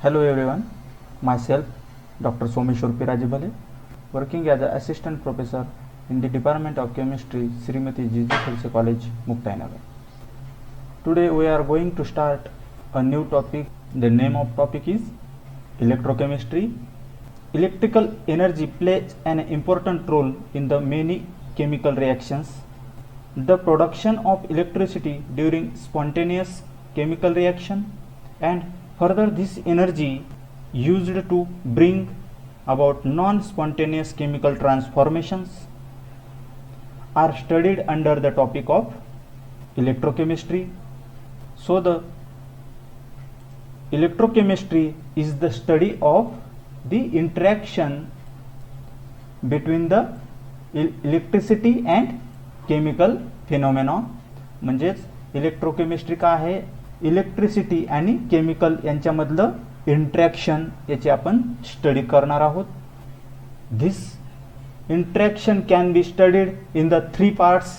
Hello everyone, myself Dr. Someshwar Pirajibale, working as an assistant professor in the Department of Chemistry, Srimati Jiju Khalse College, Muktainagar. Today we are going to start a new topic. The name of topic is electrochemistry. Electrical energy plays an important role in the many chemical reactions. The production of electricity during spontaneous chemical reaction, and further this energy used to bring about non-spontaneous chemical transformations are studied under the topic of electrochemistry. So the electrochemistry is the study of the interaction between the electricity and chemical phenomena. म्हणजेच electrochemistry काय आहे, electricity आणि chemical यांच्यामधलं interaction याची आपण study करणार आहोत. This interaction can be studied in the 3 parts.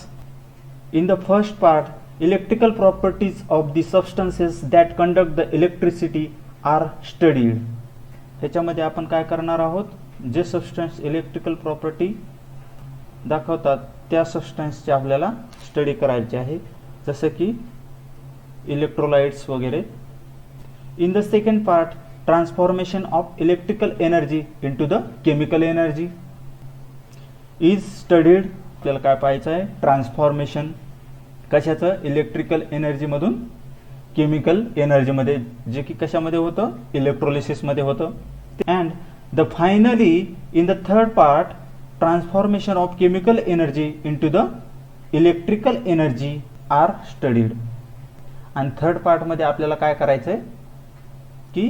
In the first part, electrical properties of the substances that conduct the electricity are studied. ह्याच्यामध्ये आपण काय करणार आहोत, जे सबस्टन्स इलेक्ट्रिकल प्रॉपर्टी दाखवतात त्या सबस्टन्सचे आपल्याला स्टडी करायचे आहे, जसं की इलेक्ट्रोलाइट्स वगैरे. In the second part, transformation of electrical energy into the chemical energy is studied. आपल्याला काय पाहायचं आहे, ट्रान्सफॉर्मेशन कशाचं, इलेक्ट्रिकल एनर्जीमधून केमिकल एनर्जीमध्ये, जे की कशामध्ये होतं, इलेक्ट्रोलिसिसमध्ये होतं. And the finally in the third part, transformation of chemical energy into the electrical energy are studied. आणि थर्ड पार्टमध्ये आपल्याला काय करायचं आहे की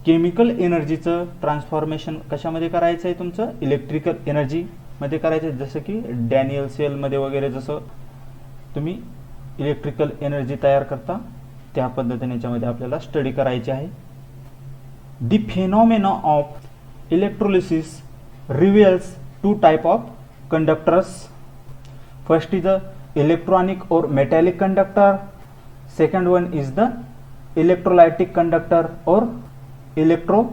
केमिकल एनर्जीचं ट्रान्सफॉर्मेशन कशामध्ये करायचं आहे, तुमचं इलेक्ट्रिकल एनर्जीमध्ये करायचं आहे. जसं की डॅनियल सेलमध्ये वगैरे जसं तुम्ही इलेक्ट्रिकल एनर्जी तयार करता त्या पद्धतीने याच्यामध्ये आपल्याला स्टडी करायची आहे. The phenomena of electrolysis reveals 2 type of conductors. First is the electronic और metallic conductor. Second one is the electrolytic conductor or electrolytes.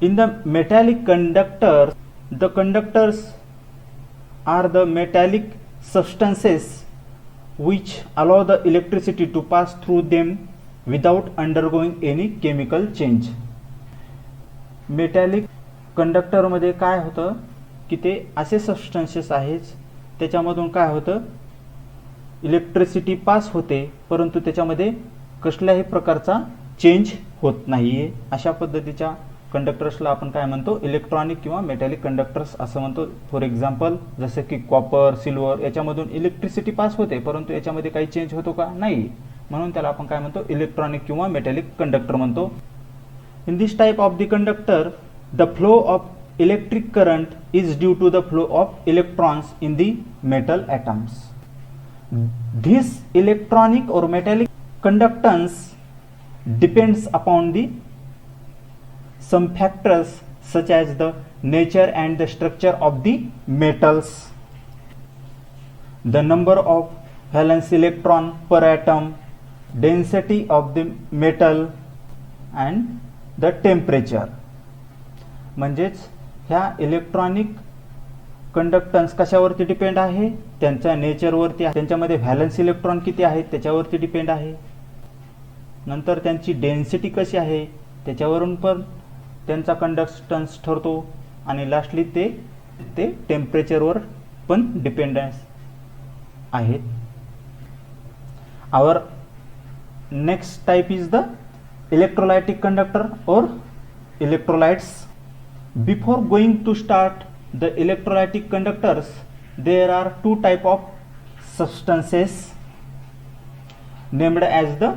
In the metallic conductor, the conductors are the metallic substances which allow the electricity to pass through them without undergoing any chemical change. Metallic कंडक्टरमध्ये काय होतं की ते असे substances आहेत त्याच्यामधून काय होतं, इलेक्ट्रिसिटी पास होते परंतु त्याच्यामध्ये कसल्याही प्रकारचा चेंज होत नाहीये. अशा पद्धतीच्या कंडक्टर्सला आपण काय म्हणतो, इलेक्ट्रॉनिक किंवा मेटॅलिक कंडक्टर्स असं म्हणतो. फॉर एक्झाम्पल जसं की कॉपर, सिल्वर याच्यामधून इलेक्ट्रिसिटी पास होते परंतु याच्यामध्ये काही चेंज होतो का, नाही, म्हणून त्याला आपण काय म्हणतो, इलेक्ट्रॉनिक किंवा मेटॅलिक कंडक्टर म्हणतो. In this type of the conductor, the flow of electric current is due to the flow of electrons in the metal atoms. This electronic or metallic conductance depends upon some factors such as the nature and the structure of the metals, the number of valence electron per atom, density of the metal and the temperature. म्हणजेच ह्या electronic conductance कशावरती depend आहे, त्यांच्या नेचरवरती, त्यांच्यामध्ये valence electron किती आहेत त्याच्यावरती depend आहे. नंतर त्यांची डेन्सिटी कशी आहे त्याच्यावरून पण त्यांचा कंडक्टन्स ठरतो. आणि लास्टली ते टेम्परेचरवर पण डिपेंडन्स आहेत. Our next type is the electrolytic conductor और electrolytes. Before going to start the electrolytic conductors, there are 2 type of substances named as the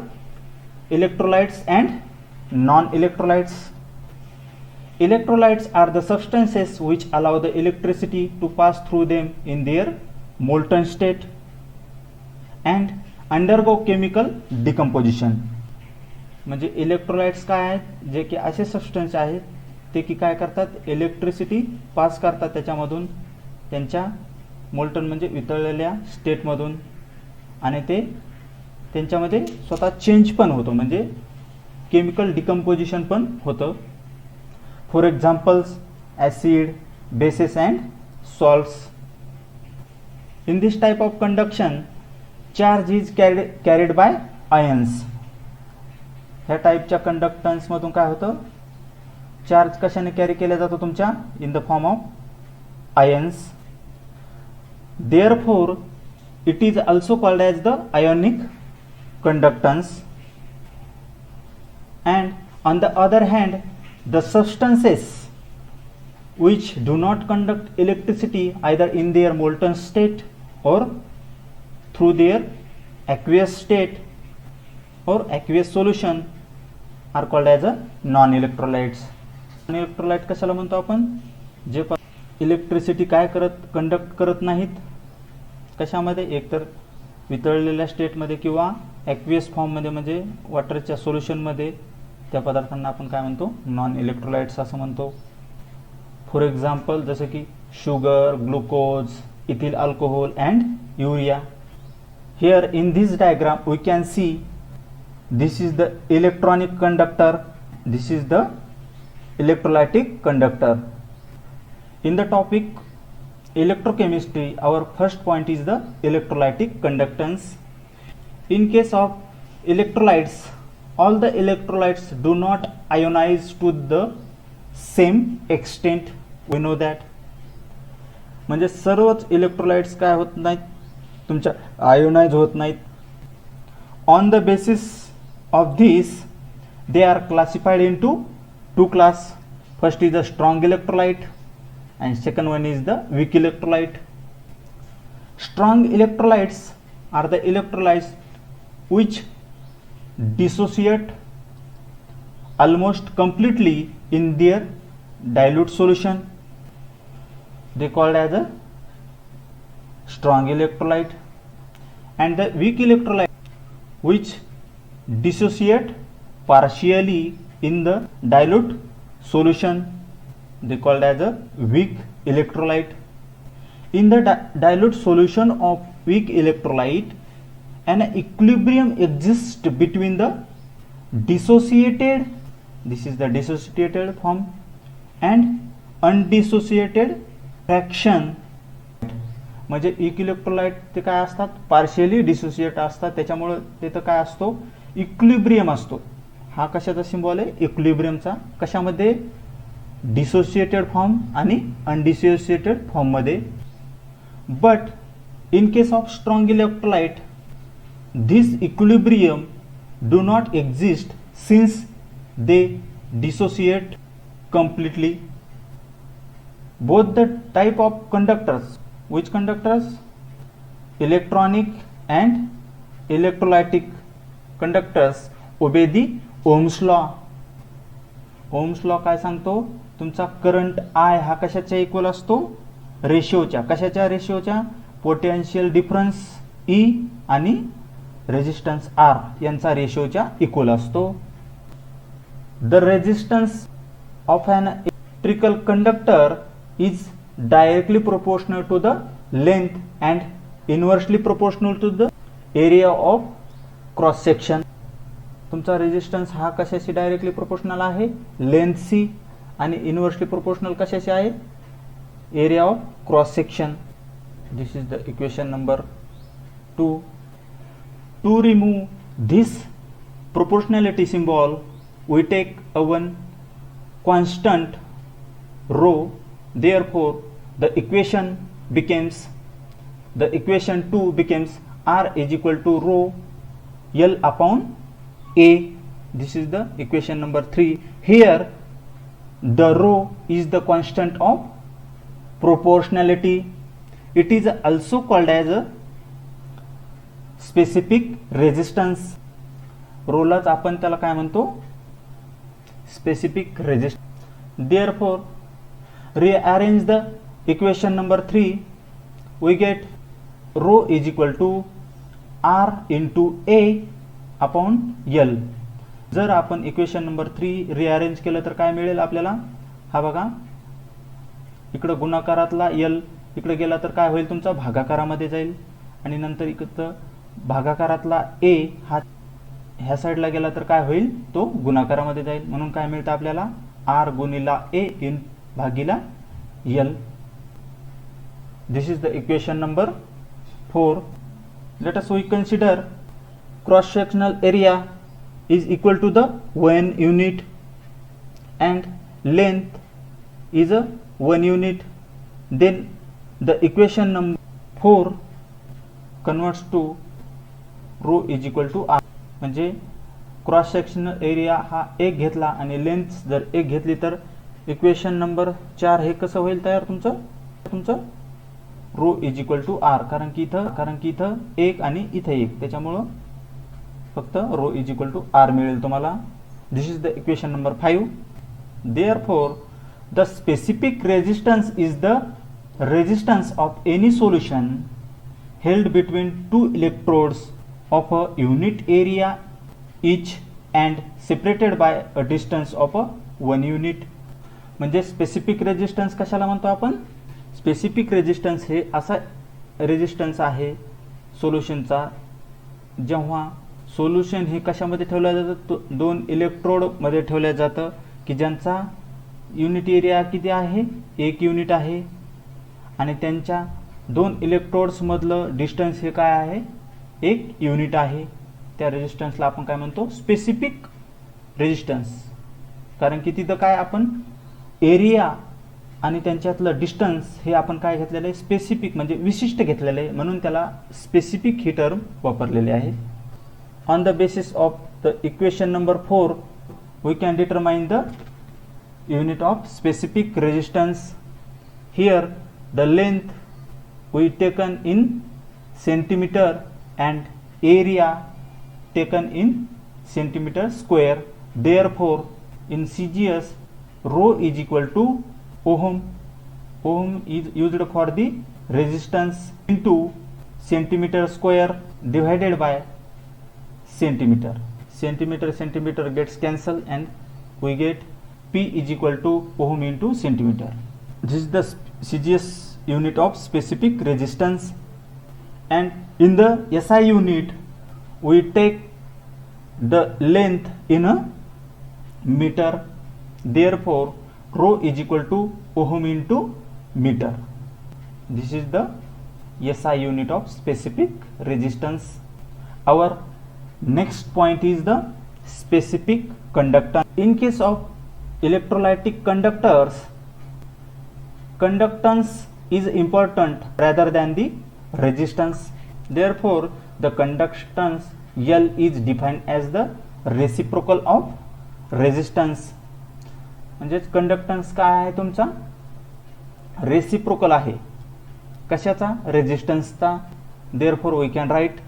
electrolytes and non-electrolytes. Electrolytes are the substances which allow the electricity to pass through them in their molten state and undergo chemical decomposition. म्हणजे electrolytes काय आहेत, जे की असे substance आहेत ते की काय करतात, इलेक्ट्रिसिटी पास करतात त्याच्यामधून त्यांच्या मोल्टन म्हणजे वितळलेल्या स्टेटमधून, आणि ते त्यांच्यामध्ये स्वतः चेंज पण होतो. म्हणजे केमिकल डिकम्पोजिशन पण होतं. For examples acid, bases and salts. In this type of conduction, charge is carried by ions. ह्या टाईपच्या कंडक्टन्स मधून काय होतं, चार्ज कशाने कॅरी केला जातो तुमच्या, in the form of ions. Therefore, it is also called as the ionic conductance. And on the other hand, the substances which do not conduct electricity either in their molten state or through their aqueous state or aqueous solution are called as a non-electrolytes. Non-electrolyte कशाला म्हणतो आपण, जे electricity काय conduct करत नाहीत कशामध्ये, एकतर वितळलेल्या स्टेटमध्ये किंवा ॲक्वियस फॉर्ममध्ये, म्हणजे वॉटरच्या सोल्युशनमध्ये. त्या पदार्थांना आपण काय म्हणतो, नॉन इलेक्ट्रोलाइट्स असं म्हणतो. फॉर एक्झाम्पल जसं की sugar, glucose, ethyl alcohol and urea. Here in this diagram we can see this is the electronic conductor, this is the electrolytic conductor. In the topic electrochemistry, our first point is the electrolytic conductance. In case of electrolytes, all the electrolytes do not ionize to the same extent. We know that. म्हणजे सर्वच electrolytes काय होत नाहीत, तुमच्या ionise होत नाहीत. On the basis of this they are classified into two class. First is the strong electrolyte and second one is the weak electrolyte. Strong electrolytes are the electrolytes which dissociate almost completely in their dilute solution. They called as a strong electrolyte. And the weak electrolyte which dissociate partially in the dilute solution, they called as a weak electrolyte. In the dilute solution of weak electrolyte, an equilibrium exists between the dissociated, this is the dissociated form, and undissociated fraction. म्हणजे equilibrium ते काय असतात, partially dissociate असतात, त्याच्यामुळे तिथं काय असतो, equilibrium असतो. हा कशाचा सिम्बॉल आहे, इक्विलिब्रियमचा. कशामध्ये, डिसोसिएटेड फॉर्म आणि अनडिसोसिएटेड फॉर्म मध्ये. But in case of strong electrolyte this equilibrium do not exist since they dissociate completely. Both the type of conductors, which conductors, electronic and electrolytic conductors obey the Ohm's law. Ohm's law काय सांगतो, तुमचा current I हा कशाच्या equal असतो, रेशिओच्या. कशाच्या रेशिओच्या, potential difference E आणि resistance R यांचा रेशिओच्या equal असतो. The resistance of an electrical conductor is directly proportional to the length and inversely proportional to the area of cross section. तुमचा रेजिस्टन्स हा कशाशी डायरेक्टली प्रोपोर्शनल आहे, लेंथशी, आणि इनवर्सली प्रोपोर्शनल कशाशी आहे, area of cross section. This is the equation number 2. To remove this proportionality symbol we take a one constant rho. Therefore, the equation 2 becomes R is equal to rho L upon A. This is the equation number 3. Here, the rho is the constant of proportionality. It is also called as a specific resistance. रोलाच आपण त्याला काय म्हणतो, specific resistance. Therefore, rearrange the equation number 3, we get rho is equal to R into A upon L. जर आपण equation number 3 rearrange केलं तर काय मिळेल आपल्याला, हा बघा, इकडे गुणाकारातला L इकडे गेला तर काय होईल, तुमचा भागाकारामध्ये जाईल, आणि नंतर इकडे भागाकारातला A हा ह्या साईडला गेला तर काय होईल, तो गुणाकारामध्ये जाईल. म्हणून काय मिळतं आपल्याला, आर गुणिला ए इन भागीला L. This is the equation number 4. Let us we consider cross sectional area is equal to the 1 unit and length is a 1 unit. Then the equation number 4 converts to rho is equal to r. म्हणजे cross sectional area हा 1 घेतला आणि length जर 1 घेतली तर equation number 4 हे कसं होईल तयार तुमचं rho is equal to R. कारण की इथं 1 आणि इथे 1, त्याच्यामुळं फक्त rho is equal to R मिळेल तुम्हाला. This is the equation number 5. Therefore the specific resistance is the resistance of any solution held between two electrodes of a unit area each and separated by a distance of a 1 unit. म्हणजे specific resistance कशाला म्हणतो आपण, specific resistance हे असा resistance आहे सोल्युशनचा जेव्हा solution हे कशामध्ये ठेवलं जातं, 2 इलेक्ट्रोडमध्ये ठेवलं जातं की ज्यांचा युनिट एरिया किती आहे, 1 युनिट आहे आणि त्यांच्या 2 इलेक्ट्रोड्स मधलं डिस्टन्स हे काय आहे, 1 युनिट आहे. त्या रेजिस्टन्सला आपण काय म्हणतो, स्पेसिफिक रेजिस्टन्स. कारण की तिथं काय आपण एरिया आणि त्यांच्यातलं डिस्टन्स हे आपण काय घेतलेलं आहे, स्पेसिफिक म्हणजे विशिष्ट घेतलेलं आहे, म्हणून त्याला स्पेसिफिक ही टर्म वापरलेले आहे. On the basis of the equation number 4 we can determine the unit of specific resistance. Here the length we taken in centimeter and area taken in centimeter square. Therefore in CGS rho is equal to ohm. Ohm is used for the resistance into centimeter square divided by centimeter. Centimeter gets cancelled and we get P is equal to ohm into centimeter. This is the CGS unit of specific resistance. And in the SI unit we take the length in a meter. Therefore rho is equal to ohm into meter. This is the SI unit of specific resistance. Our next point is the specific conductance. In case of electrolytic conductors, conductance is important rather than the resistance. Therefore the conductance L is defined as the reciprocal of resistance. म्हणजे conductance काय आहे तुमचा, reciprocal आहे कशाचा, रेजिस्टन्सचा. Therefore we can write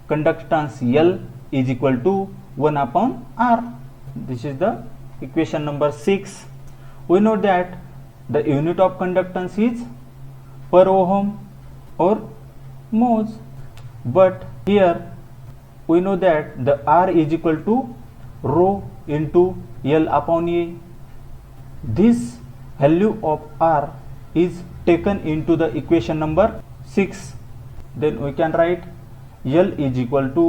conductance L is equal to 1 upon R. This is the equation number 6. We know that the unit of conductance is per ohm or mhos, but here we know that the R is equal to rho into L upon A. This value of R is taken into the equation number 6. Then we can write L is equal to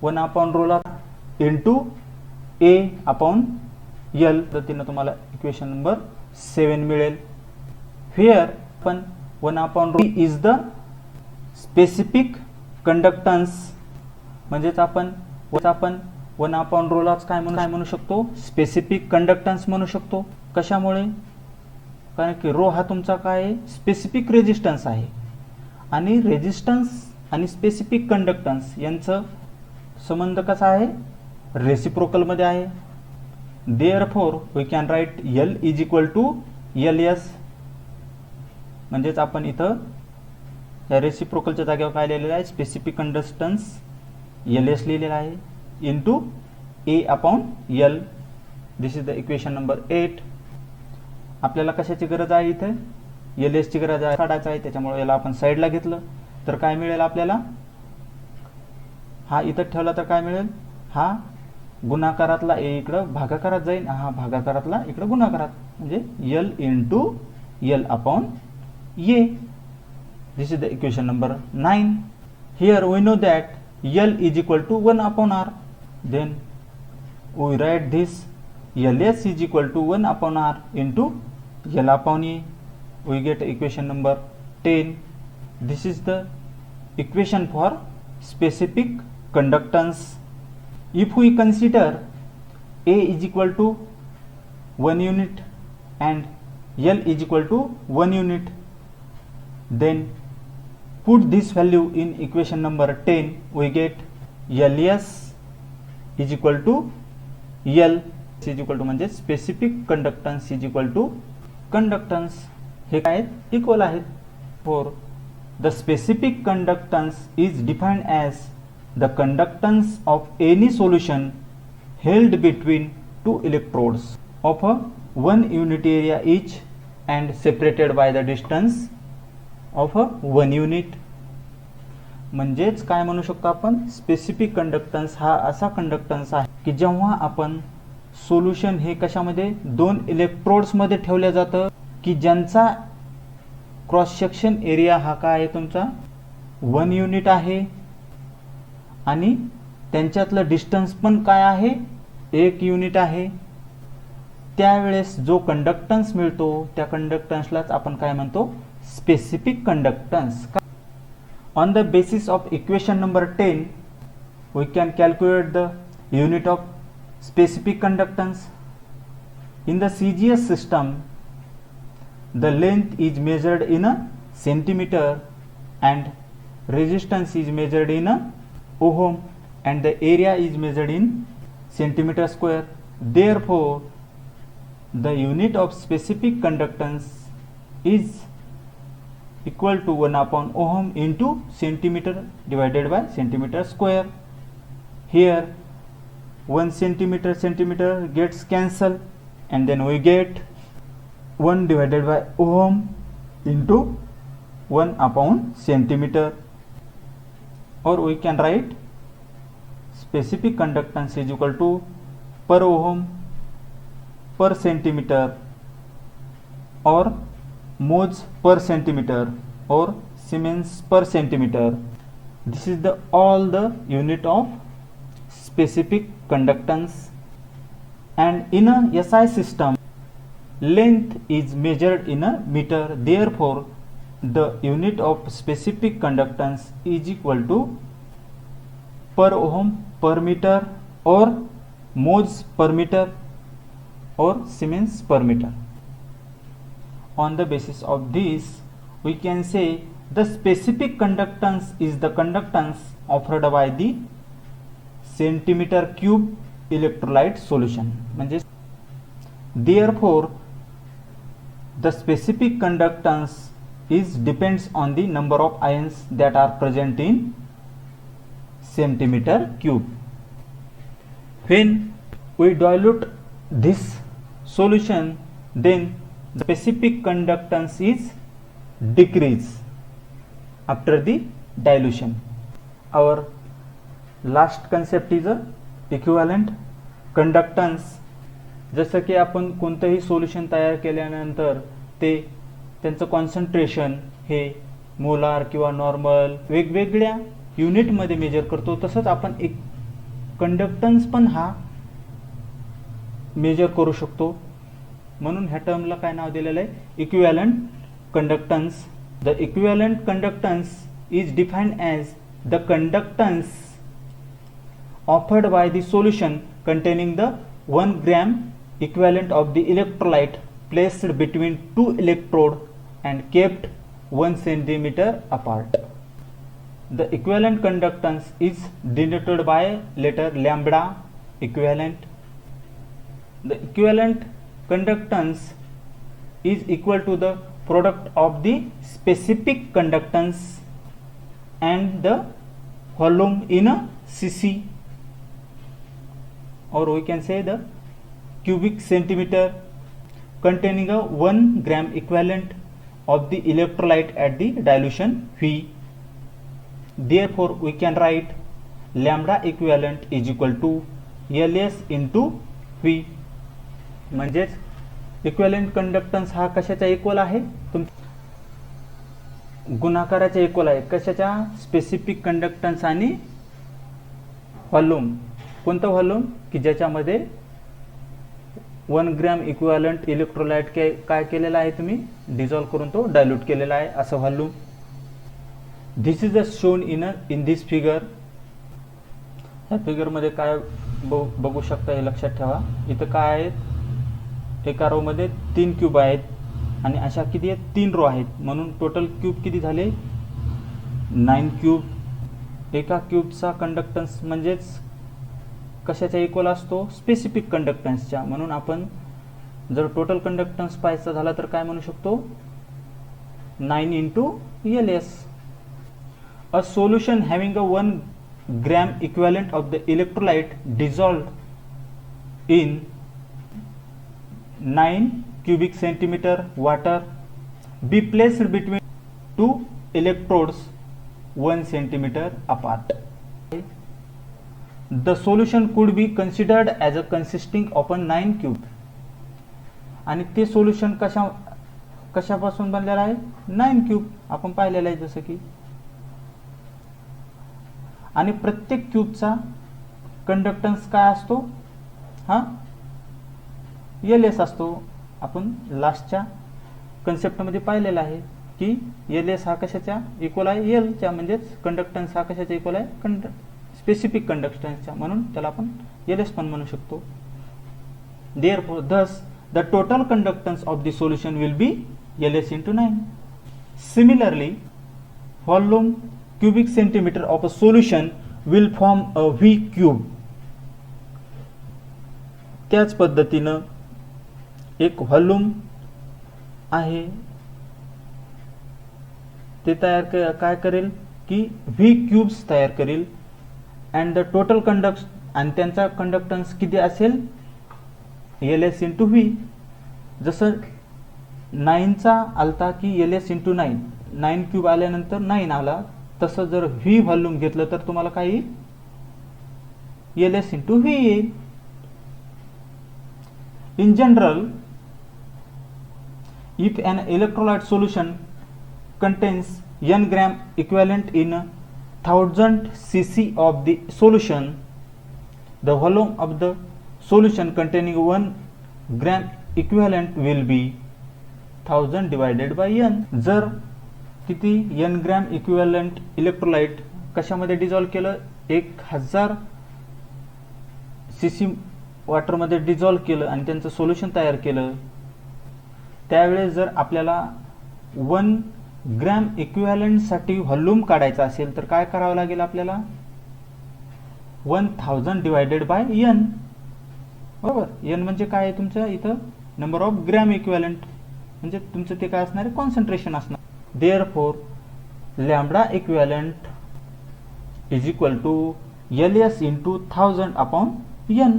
1 upon rho into A upon L. तर तुम्हाला equation number 7 मिळेल. Here पण 1 upon rho is the specific conductance. म्हणजेच आपण 1 upon rho लाच काय म्हणू शकतो, स्पेसिफिक कंडक्टन्स म्हणू शकतो. कशामुळे, कारण की रो हा तुमचा काय आहे, स्पेसिफिक रेजिस्टन्स आहे आणि रेजिस्टन्स आणि स्पेसिफिक कंडक्टन्स यांचं संबंध कसा आहे, रेसिप्रोकल मध्ये आहे. Therefore we can write L is equal to LS. म्हणजेच आपण इथं या रेसिप्रोकलच्या जागेवर काय लिहिलेलं आहे, स्पेसिफिक कंडक्टन्स LS लिहिलेला आहे into A upon L. This is the equation number 8. आपल्याला कशाची गरज आहे, इथे LS ची गरज आहे, काढायचं आहे. त्याच्यामुळे याला आपण साईडला घेतलं तर काय मिळेल आपल्याला, हा इथं ठेवला तर काय मिळेल, हा गुणाकारातला A इकडं भागाकारात जाईल, हा भागाकारातला इकडं गुणाकारात, म्हणजे L into L upon A. This is the equation number 9. Here we know that L is equal to 1 upon R. then we write this Ls is equal to 1 upon R into L upon E. We get equation number 10. This is the equation for specific conductance. If we consider A is equal to 1 unit and L is equal to 1 unit, then put this value in equation number 10. We get Ls is equal to L is equal to म्हणजे specific conductance is equal to conductance. हे काय equal आहेत. For the specific conductance is defined as the conductance of any solution held between two electrodes of a 1 unit area each and separated by the distance of a 1 unit. म्हणजेच काय म्हणू शकतो आपण, specific conductance हा असा conductance आहे की जेव्हा आपण सोल्युशन हे कशामध्ये 2 इलेक्ट्रोड्स मध्ये ठेवलं जातं की ज्यांचा क्रॉस सेक्शन एरिया हा काय आहे तुमचा 1 युनिट आहे आणि त्यांच्यातलं डिस्टन्स पण काय आहे 1 युनिट आहे. त्यावेळेस जो कंडक्टन्स मिळतो त्या कंडक्टन्सलाच आपण काय म्हणतो, specific conductance. On the basis of equation number 10, we can calculate the unit of specific conductance. In the CGS system, the length is measured in a centimeter and resistance is measured in a ohm and the area is measured in centimeter square. Therefore, the unit of specific conductance is equal to 1 upon ohm into centimeter divided by centimeter square. Here 1 centimeter gets cancelled and then we get 1 divided by ohm into 1 upon centimeter, or we can write specific conductance is equal to per ohm per centimeter or moles per centimeter or Siemens per centimeter. This is the all the unit of specific conductance. And in a SI system, length is measured in a meter. Therefore, the unit of specific conductance is equal to per ohm per meter or moles per meter or Siemens per meter. On the basis of this, we can say the specific conductance is the conductance offered by the centimeter cube electrolyte solution. म्हणजे therefore the specific conductance is depends on the number of ions that are present in centimeter cube. When we dilute this solution, then the specific conductance is decrease after the dilution. Our last concept is a equivalent conductance. जसं की आपण कोणतंही solution तयार केल्यानंतर ते त्यांचं concentration हे molar किंवा नॉर्मल वेगवेगळ्या युनिटमध्ये मेजर करतो, तसंच आपण एक कंडक्टन्स पण हा मेजर करू शकतो. म्हणून ह्या टर्मला काय नाव दिलेलं आहे, equivalent conductance. The equivalent conductance is defined as the conductance offered by the solution containing the 1 gram equivalent of the electrolyte placed between 2 electrode and kept 1 centimeter apart. The equivalent conductance is denoted by letter lambda equivalent. The equivalent conductance is equal to the product of the specific conductance and the volume in a cc, or we can say the cubic centimeter, containing a 1 gram equivalent of the electrolyte at the dilution V. Therefore, we can write lambda equivalent is equal to Ls into V. म्हणजेच equivalent conductance हा कशाचा equal आहे, गुणाकाराच्या equal आहे. कशाच्या, specific conductance आणि volume कोणतं volume की ज्याच्यामध्ये 1 ग्रॅम इक्विव्हॅलंट इलेक्ट्रोलाइट काय केलेला आहे तुम्ही डिझॉल्व करून तो डायल्यूट केलेला आहे असं volume. This is a shown in this figure. ह्या फिगरमध्ये काय बघू शकता हे लक्षात ठेवा. इथं काय आहेत एका रो मध्ये 3 क्यूब आहेत आणि अशा किती आहेत 3 रो आहेत म्हणून टोटल क्यूब किती झाले 9 क्यूब. एका क्यूबचा कंडक्टन्स म्हणजेच कशाचा इक्वल असतो स्पेसिफिक कंडक्टन्सच्या. म्हणून आपण जर टोटल कंडक्टन्स पाहायचा झाला तर काय म्हणू शकतो 9 into LS. A solution having a 1 gram equivalent of the electrolyte dissolved in 9 cubic centimeter water be placed between 2 electrodes 1 centimeter apart. The solution could be considered as a consisting of a 9 cube. आणि ते solution कशापासून बनलेलं आहे 9 cube आपण पाहिलेलं आहे जसं की. आणि प्रत्येक क्यूबचा कंडक्टन्स काय असतो हा LS असतो. आपण लास्टच्या कन्सेप्टमध्ये पाहिलेला आहे की LS हा कशाच्या इक्वल आहे L च्या म्हणजेच कंडक्टन्स हा कशाच्या इक्वल आहे स्पेसिफिक कंडक्टन्सच्या म्हणून त्याला आपण LS पण म्हणू शकतो. Therefore thus the total conductance of the solution will be LS into 9. Similarly volume cubic centimeter of a solution will form a V cube. त्याच पद्धतीनं एक व्हॉल्यूम आहे ते तयार काय करेल की V क्यूब्स तयार करेल अँड द टोटल आणि त्यांचा कंडक्टन्स किती असेल LS इंटू V. जसं 9चा आलता की LS इंटू 9 क्यूब आल्यानंतर 9 आला तसं जर V व्हॉल्यूम घेतलं तर तुम्हाला काय LS इंटू V येईल. In general, if an electrolyte solution contains n gram equivalent in 1000 cc of the solution, the volume of the solution containing 1 gram equivalent will be 1000 divided by n. जर किती n gram equivalent electrolyte कशामध्ये dissolve केलं 1000 cc वॉटरमध्ये dissolve केलं आणि त्यांचं solution तयार केलं त्यावेळेस जर आपल्याला 1 ग्रॅम इक्विव्हॅलंटसाठी व्हॉल्यूम काढायचा असेल तर काय करावं लागेल आपल्याला 1000 डिवायडेड बाय n. बरोबर. n म्हणजे काय आहे तुमचं इथं नंबर ऑफ ग्रॅम इक्विव्हॅलंट म्हणजे तुमचं ते काय असणार आहे कॉन्सन्ट्रेशन असणार. Therefore lambda equivalent is equal to LS into 1000 upon n.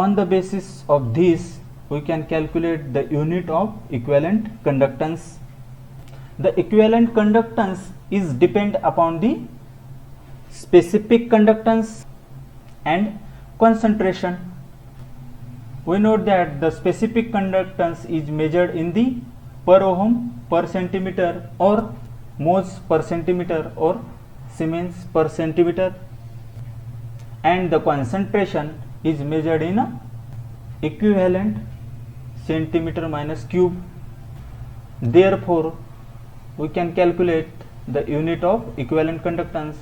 On the basis of this, we can calculate the unit of equivalent conductance. The equivalent conductance is depend upon the specific conductance and concentration. We note that the specific conductance is measured in the per ohm per centimeter or moles per centimeter or Siemens per centimeter, and the concentration is measured in a equivalent centimeter minus cube. Therefore we can calculate the unit of equivalent conductance.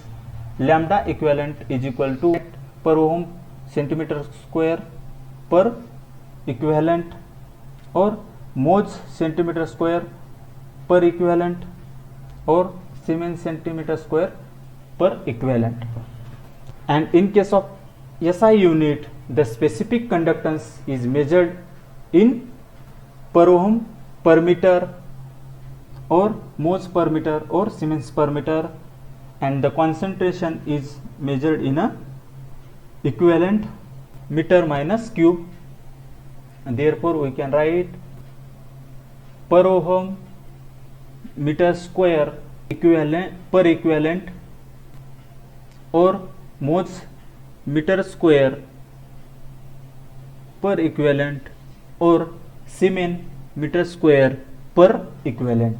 Lambda equivalent is equal to per ohm centimeter square per equivalent or moles centimeter square per equivalent or Siemens centimeter square per equivalent. And in case of SI unit, the specific conductance is measured in per ohm per meter or moles per meter or Siemens per meter, and the concentration is measured in a equivalent meter minus cube. And therefore we can write per ohm meter square equivalent per equivalent or moles meter square per equivalent or Siemens meter square per equivalent.